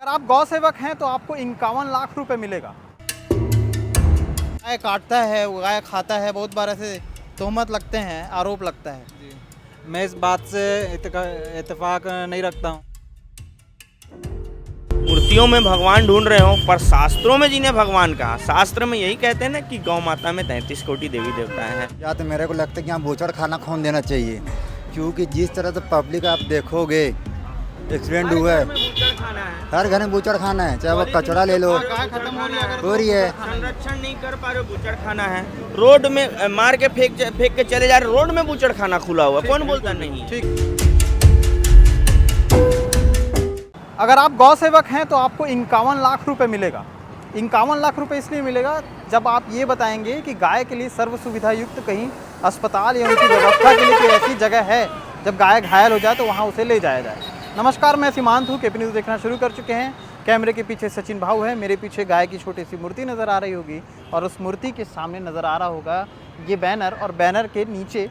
अगर आप गौ सेवक हैं तो आपको 51 लाख रुपए मिलेगा। गाय काटता है, वो गाय खाता है, बहुत बार ऐसे तोहमत लगते हैं, आरोप लगता है। जी, मैं इस बात से इत्तेफाक नहीं रखता हूँ। मूर्तियों में भगवान ढूंढ रहे हो पर शास्त्रों में जिन्हें भगवान कहा, शास्त्र में यही कहते हैं ना कि गौ माता में 33 कोटि देवी देवता हैं। या तो मेरे को लगता है कि यहाँ बूचड़ खाना खोन देना चाहिए, क्योंकि जिस तरह से पब्लिक आप देखोगे एक्सीडेंट हुआ है, हर घर में बूचड़ खाना है, चाहे वो कचरा ले लो, गाय खत्म हो रही है अगर हो रही है। संरक्षण नहीं कर पा रहे हो, बूचड़ खाना है। रोड में मार के फेंक के चले जा रहे, रोड में बूचड़ खाना खुला हुआ, कौन बोलता नहीं। ठीक। अगर आप गौ सेवक हैं तो आपको 51 लाख रुपए मिलेगा। 51 लाख रुपए इसलिए मिलेगा जब आप ये बताएंगे कि गाय के लिए सर्व सुविधा युक्त कहीं अस्पताल या उनकी व्यवस्था के लिए कोई ऐसी जगह है, जब गाय घायल हो जाए तो वहाँ उसे ले जाया जाए। नमस्कार, मैं सीमांत हूँ, केपी न्यूज़ देखना शुरू कर चुके हैं। कैमरे के पीछे सचिन भाऊ है, मेरे पीछे गाय की छोटी सी मूर्ति नज़र आ रही होगी और उस मूर्ति के सामने नज़र आ रहा होगा ये बैनर, और बैनर के नीचे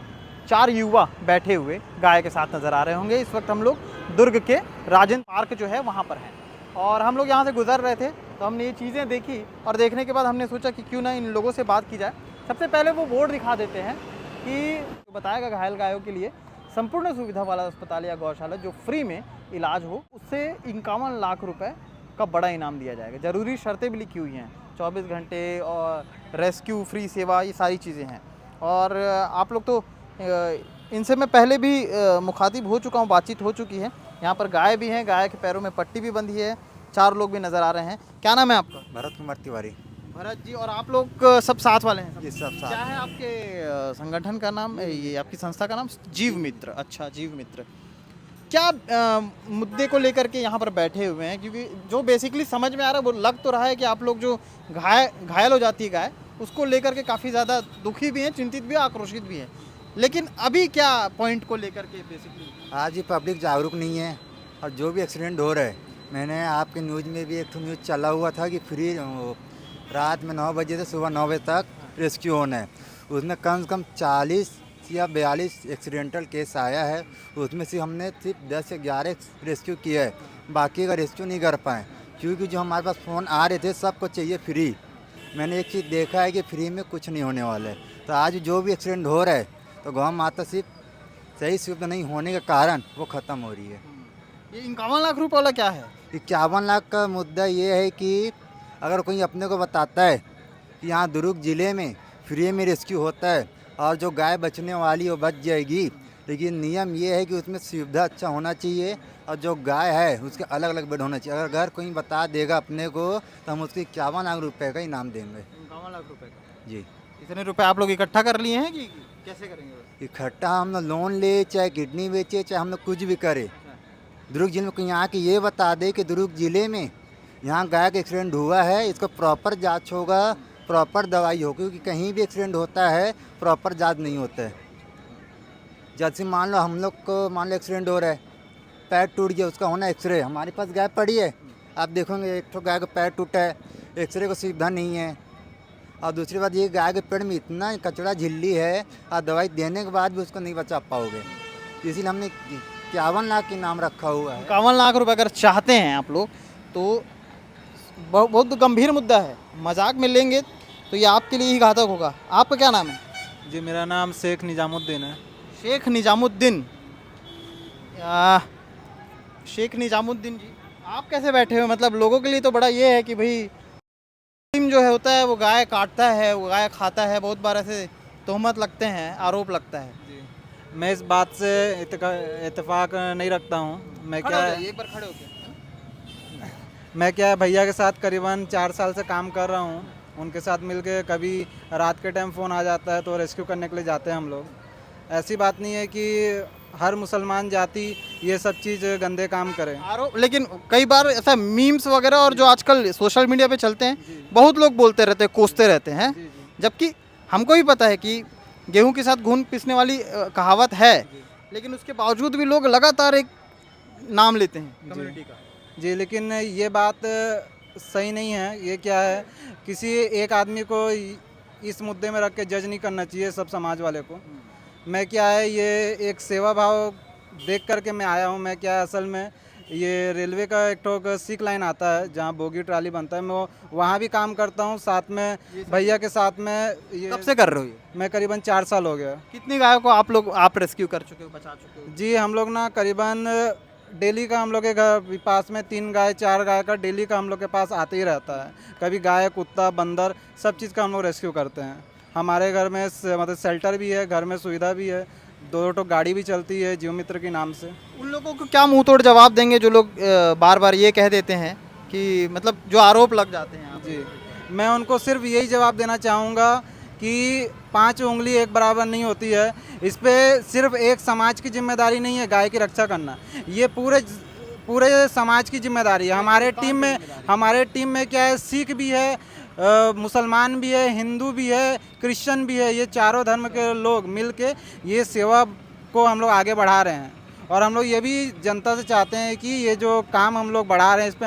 4 युवा बैठे हुए गाय के साथ नज़र आ रहे होंगे। इस वक्त हम लोग दुर्ग के राजेंद्र पार्क जो है वहाँ पर हैं और हम लोग यहाँ से गुजर रहे थे तो हमने ये चीज़ें देखी और देखने के बाद हमने सोचा कि क्यों ना इन लोगों से बात की जाए। सबसे पहले वो बोर्ड दिखा देते हैं कि बताएगा घायल गायों के लिए संपूर्ण सुविधा वाला अस्पताल या गौशाला जो फ्री में इलाज हो, उससे 51 लाख रुपए का बड़ा इनाम दिया जाएगा। ज़रूरी शर्तें भी लिखी हुई हैं, 24 घंटे और रेस्क्यू फ्री सेवा, ये सारी चीज़ें हैं। और आप लोग तो इनसे मैं पहले भी मुखातिब हो चुका हूँ, बातचीत हो चुकी है। यहाँ पर गाय भी हैं, गाय के पैरों में पट्टी भी बंधी है, 4 लोग भी नज़र आ रहे हैं। क्या नाम है आपका? भरत कुमार तिवारी। भरत जी, और आप लोग सब साथ वाले हैं? ये सब क्या साथ। है आपके संगठन का नाम, ये आपकी संस्था का नाम? जीव मित्र। अच्छा, जीव मित्र। क्या मुद्दे को लेकर के यहाँ पर बैठे हुए हैं? क्योंकि जो बेसिकली समझ में आ रहा है वो लग तो रहा है कि आप लोग जो घायल हो जाती है गाय, उसको लेकर के काफ़ी ज़्यादा दुखी भी हैं, चिंतित भी हैं, आक्रोशित भी हैं। लेकिन अभी क्या पॉइंट को लेकर के बेसिकली? आज ये पब्लिक जागरूक नहीं है और जो भी एक्सीडेंट हो रहा है, मैंने आपके न्यूज़ में भी एक तो न्यूज़ चला हुआ था कि फ्री रात में 9 बजे से सुबह 9 बजे तक रेस्क्यू होना है। उसमें कम से कम 40 या 42 एक्सीडेंटल केस आया है, उसमें से हमने सिर्फ 10 से 11 रेस्क्यू किया है, बाकी का रेस्क्यू नहीं कर पाए क्योंकि जो हमारे पास फ़ोन आ रहे थे सबको चाहिए फ्री। मैंने एक चीज़ देखा है कि फ्री में कुछ नहीं होने वाला है। तो आज जो भी एक्सीडेंट हो रहा है तो गौ माता सिर्फ सही सुविधा नहीं होने के कारण वो ख़त्म हो रही है। ये 51 लाख रुपए वाला क्या है? 51 लाख का मुद्दा ये है कि अगर कोई अपने को बताता है कि यहाँ दुर्ग ज़िले में फ्री में रेस्क्यू होता है और जो गाय बचने वाली वो बच जाएगी, लेकिन नियम ये है कि उसमें सुविधा अच्छा होना चाहिए और जो गाय है उसके अलग अलग बेड होना चाहिए। अगर कोई बता देगा अपने को तो हम उसको 51 लाख रुपये का इनाम देंगे। 51 लाख रुपए का? जी। इतने रुपए आप लोग इकट्ठा कर लिए हैं कि कैसे करेंगे? इकट्ठा हम लोग लोन ले, चाहे किडनी बेचे, चाहे हम लोग कुछ भी करें, दुर्ग जिले में कोई यहाँ की ये बता दे कि दुर्ग जिले में यहाँ गाय का एक्सीडेंट हुआ है, इसको प्रॉपर जांच होगा, प्रॉपर दवाई होगी, क्योंकि कहीं भी एक्सीडेंट होता है प्रॉपर जांच नहीं होता है। जैसे मान लो हम लोग को एक्सीडेंट हो रहा है, पैर टूट गया, उसका होना एक्सरे, हमारे पास गाय पड़ी है, आप देखोगे एक तो गाय का पैर टूटा है, एक्सरे को सुविधा नहीं है। और दूसरी बात ये, गाय के पेड़ में इतना कचरा झिल्ली है और दवाई देने के बाद भी उसको नहीं बचा पाओगे, इसीलिए हमने 51 लाख के नाम रखा हुआ है। 51 लाख रुपए अगर चाहते हैं आप लोग तो बहुत गंभीर मुद्दा है, मजाक में लेंगे तो ये आपके लिए ही घातक होगा। आपका क्या नाम है? जी, मेरा नाम शेख निजामुद्दीन है। शेख निजामुद्दीन। शेख निजामुद्दीन जी, आप कैसे बैठे हुए? मतलब लोगों के लिए तो बड़ा ये है कि भाई जो है होता है वो गाय काटता है, वो गाय खाता है, बहुत बार ऐसे तोहमत लगते हैं, आरोप लगता है। जी, मैं इस बात से इत्तेफाक नहीं रखता हूँ। मैं क्या एक बार खड़े होके मैं क्या भैया के साथ करीबन 4 साल से काम कर रहा हूँ। उनके साथ मिलके कभी रात के टाइम फ़ोन आ जाता है तो रेस्क्यू करने के लिए जाते हैं हम लोग। ऐसी बात नहीं है कि हर मुसलमान जाति ये सब चीज़ गंदे काम करे। आरोप, लेकिन कई बार ऐसा मीम्स वगैरह और जो आजकल सोशल मीडिया पे चलते हैं, बहुत लोग बोलते रहते हैं, कोसते रहते हैं, जबकि हमको भी पता है कि गेहूं के साथ घून पिसने वाली कहावत है, लेकिन उसके बावजूद भी लोग लगातार एक नाम लेते हैं कम्युनिटी का। जी, लेकिन ये बात सही नहीं है। ये क्या है, किसी एक आदमी को इस मुद्दे में रख के जज नहीं करना चाहिए सब समाज वाले को। मैं क्या है, ये एक सेवा भाव देख करके मैं आया हूँ। मैं क्या है, असल में ये रेलवे का एक ठो सिक लाइन आता है जहाँ बोगी ट्राली बनता है, मैं वहाँ भी काम करता हूँ साथ में भैया के साथ में। ये कब से कर रहे हो ये? मैं करीबन 4 साल हो गया। कितनी गायों को आप रेस्क्यू कर चुके हो, बचा चुके हो? जी हम लोग ना करीबन डेली का हम लोग के घर पास में 3 गाय 4 गाय का डेली का हम लोग के पास आते ही रहता है। कभी गाय, कुत्ता, बंदर, सब चीज़ का हम लोग रेस्क्यू करते हैं। हमारे घर में मतलब शेल्टर भी है, घर में सुविधा भी है, 2 ठो गाड़ी भी चलती है जीव मित्र के नाम से। उन लोगों को क्या मुंह तोड़ जवाब देंगे जो लोग बार बार ये कह देते हैं कि मतलब जो आरोप लग जाते हैं? जी मैं उनको सिर्फ यही जवाब देना चाहूँगा कि 5 उंगली एक बराबर नहीं होती है। इस पे सिर्फ एक समाज की जिम्मेदारी नहीं है गाय की रक्षा करना, ये पूरे समाज की जिम्मेदारी है। हमारे टीम में क्या है, सिख भी है, मुसलमान भी है, हिंदू भी है, क्रिश्चियन भी है। ये चारों धर्म के लोग मिल के ये सेवा को हम लोग आगे बढ़ा रहे हैं। और हम लोग ये भी जनता से चाहते हैं कि ये जो काम हम लोग बढ़ा रहे हैं इस पे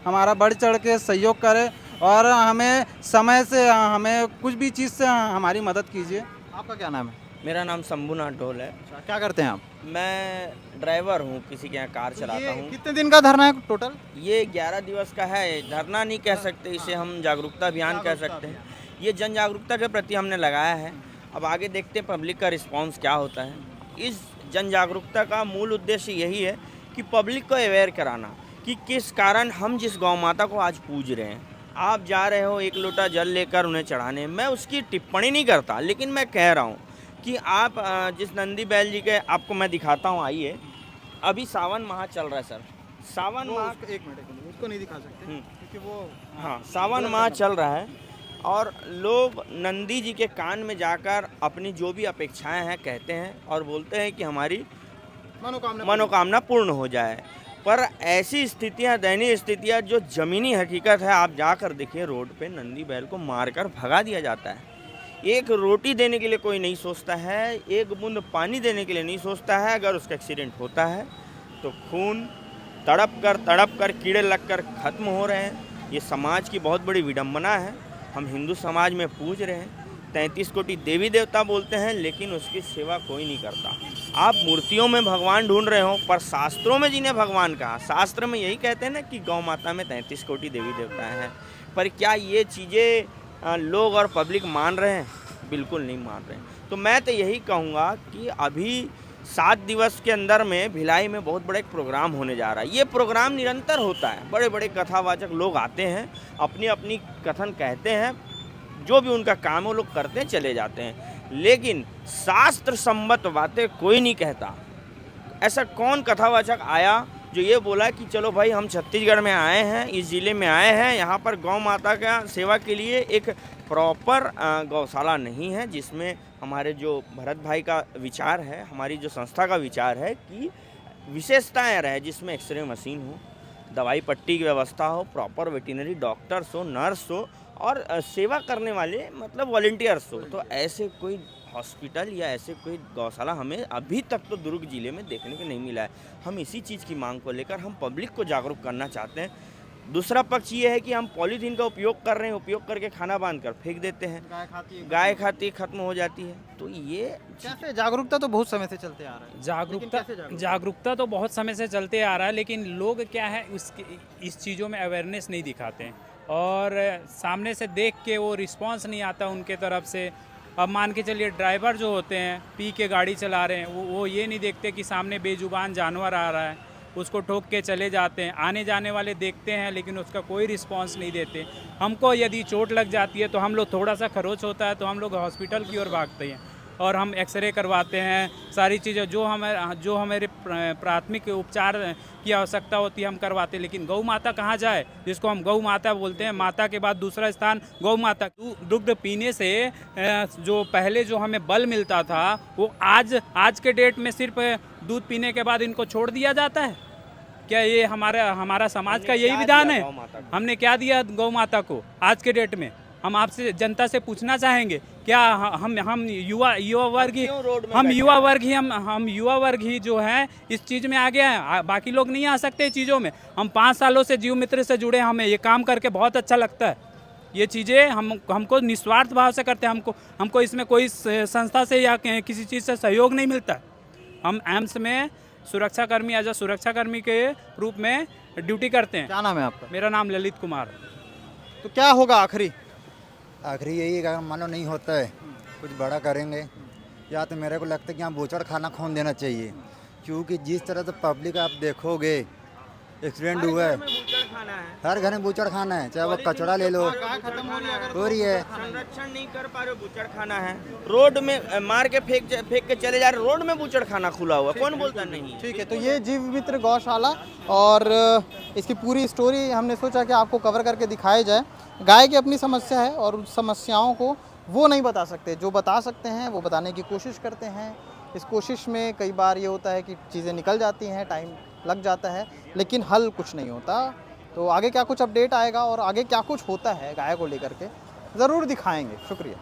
हमारा बढ़ चढ़ के सहयोग करें और हमें समय से हमें कुछ भी चीज़ से हमारी मदद कीजिए। आपका क्या नाम है? मेरा नाम शंभुनाथ ढोल है। अच्छा, क्या करते हैं आप? मैं ड्राइवर हूँ, किसी के यहाँ कार चलाता ये हूँ। कितने दिन का धरना है टोटल? ये 11 दिवस का है। धरना नहीं कह सकते इसे, हम जागरूकता अभियान कह सकते हैं। ये जन जागरूकता के प्रति हमने लगाया है। अब आगे देखते हैं पब्लिक का रिस्पांस क्या होता है। इस जन जागरूकता का मूल उद्देश्य यही है कि पब्लिक को अवेयर कराना कि किस कारण हम जिस गौ माता को आज पूज रहे हैं। आप जा रहे हो 1 लोटा जल लेकर उन्हें चढ़ाने, मैं उसकी टिप्पणी नहीं करता, लेकिन मैं कह रहा हूँ कि आप जिस नंदी बैल जी के आपको मैं दिखाता हूँ, आइए। अभी सावन माह चल रहा है सर, सावन माह। एक मिनट, उसको नहीं दिखा सकते क्योंकि वो हाँ, सावन माह चल रहा है और लोग नंदी जी के कान में जाकर अपनी जो भी अपेक्षाएं हैं कहते हैं और बोलते हैं कि हमारी मनोकामना पूर्ण हो जाए। पर ऐसी स्थितियां, दयनीय स्थितियां, जो ज़मीनी हकीकत है, आप जाकर देखिए रोड पे नंदी बैल को मारकर भगा दिया जाता है। एक रोटी देने के लिए कोई नहीं सोचता है, एक बूंद पानी देने के लिए नहीं सोचता है। अगर उसका एक्सीडेंट होता है तो खून तड़प कर कीड़े लगकर ख़त्म हो रहे हैं। ये समाज की बहुत बड़ी विडंबना है। हम हिंदू समाज में पूज रहे हैं, 33 कोटि देवी देवता बोलते हैं, लेकिन उसकी सेवा कोई नहीं करता। आप मूर्तियों में भगवान ढूंढ रहे हो, पर शास्त्रों में जिन्हें भगवान कहा, शास्त्र में यही कहते हैं ना कि गौ माता में 33 कोटि देवी देवता हैं। पर क्या ये चीज़ें लोग और पब्लिक मान रहे हैं? बिल्कुल नहीं मान रहे हैं। तो मैं तो यही कहूँगा कि अभी 7 दिवस के अंदर में भिलाई में बहुत बड़ा एक प्रोग्राम होने जा रहा है। ये प्रोग्राम निरंतर होता है, बड़े बड़े कथावाचक लोग आते हैं, अपनी अपनी कथन कहते हैं, जो भी उनका काम है वो लोग करते हैं, चले जाते हैं। लेकिन शास्त्र सम्मत बातें कोई नहीं कहता। ऐसा कौन कथावाचक आया जो ये बोला कि चलो भाई हम छत्तीसगढ़ में आए हैं, इस ज़िले में आए हैं, यहाँ पर गौ माता का सेवा के लिए एक प्रॉपर गौशाला नहीं है, जिसमें हमारे जो भरत भाई का विचार है, हमारी जो संस्था का विचार है कि विशेषताएं रहे, जिसमें एक्सरे मशीन हो, दवाई पट्टी की व्यवस्था हो, प्रॉपर वेटिनरी डॉक्टर्स हो, नर्स हो और सेवा करने वाले मतलब वॉलंटियर्स हो। तो ऐसे कोई हॉस्पिटल या ऐसे कोई गौशाला हमें अभी तक तो दुर्ग जिले में देखने को नहीं मिला है। हम इसी चीज़ की मांग को लेकर हम पब्लिक को जागरूक करना चाहते हैं। दूसरा पक्ष ये है कि हम पॉलीथीन का उपयोग कर रहे हैं, उपयोग करके खाना बांध कर फेंक देते हैं, गाय खाती खत्म हो जाती है। तो ये कैसे? जागरूकता तो बहुत समय से चलते आ रहा है। जागरूकता तो बहुत समय से चलते आ रहा है, लेकिन लोग क्या है इस चीज़ों में अवेयरनेस नहीं दिखाते हैं और सामने से देख के वो रिस्पांस नहीं आता उनके तरफ से। अब मान के चलिए ड्राइवर जो होते हैं पी के गाड़ी चला रहे हैं, वो ये नहीं देखते कि सामने बेजुबान जानवर आ रहा है, उसको ठोक के चले जाते हैं। आने जाने वाले देखते हैं लेकिन उसका कोई रिस्पांस नहीं देते। हमको यदि चोट लग जाती है तो हम लोग थोड़ा सा खरोच होता है तो हम लोग हॉस्पिटल की ओर भागते हैं और हम एक्सरे करवाते हैं, सारी चीज़ें जो हमारे प्राथमिक उपचार की आवश्यकता होती है हम करवाते हैं। लेकिन गौ माता कहाँ जाए, जिसको हम गौ माता बोलते हैं, माता के बाद दूसरा स्थान गौ माता। दुग्ध पीने से जो पहले जो हमें बल मिलता था वो आज के डेट में सिर्फ दूध पीने के बाद इनको छोड़ दिया जाता है। क्या ये हमारा समाज का यही विधान है? हमने क्या दिया गौ माता को आज के डेट में? हम आपसे जनता से पूछना चाहेंगे, क्या हम युवा वर्ग ही जो है इस चीज़ में आ गया है? बाकी लोग नहीं आ सकते चीज़ों में। हम 5 सालों से जीव मित्र से जुड़े, हमें ये काम करके बहुत अच्छा लगता है। ये चीज़ें हमको निस्वार्थ भाव से करते हैं। हमको इसमें कोई संस्था से या किसी चीज़ से सहयोग नहीं मिलता। हम एम्स में सुरक्षाकर्मी एज अ सुरक्षाकर्मी के रूप में ड्यूटी करते हैं। क्या नाम है आपका? मेरा नाम ललित कुमार। तो क्या होगा आखिरी? आखिरी यही है कि अगर मानो नहीं होता है कुछ बड़ा करेंगे, या तो मेरे को लगता है कि यहाँ बूचड़ खाना खोल देना चाहिए, क्योंकि जिस तरह से पब्लिक आप देखोगे एक्सीडेंट हुआ है, हर घर में बूचड़ खाना है, चाहे वो कचड़ा ले लो, हो रही है। संरक्षण नहीं कर पा रहे, बूचड़ खाना है। रोड में मार के फेंक के चले जा रहे, रोड में बूचड़ खाना खुला हुआ, कौन बोलता नहीं? ठीक है, तो ये जीव मित्र गौशाला और इसकी पूरी स्टोरी हमने सोचा कि आपको कवर करके दिखाया जाए। गाय की अपनी समस्या है और उस समस्याओं को वो नहीं बता सकते, जो बता सकते हैं वो बताने की कोशिश करते हैं। इस कोशिश में कई बार ये होता है कि चीज़ें निकल जाती हैं, टाइम लग जाता है, लेकिन हल कुछ नहीं होता। तो आगे क्या कुछ अपडेट आएगा और आगे क्या कुछ होता है गाय को लेकर के ज़रूर दिखाएंगे। शुक्रिया।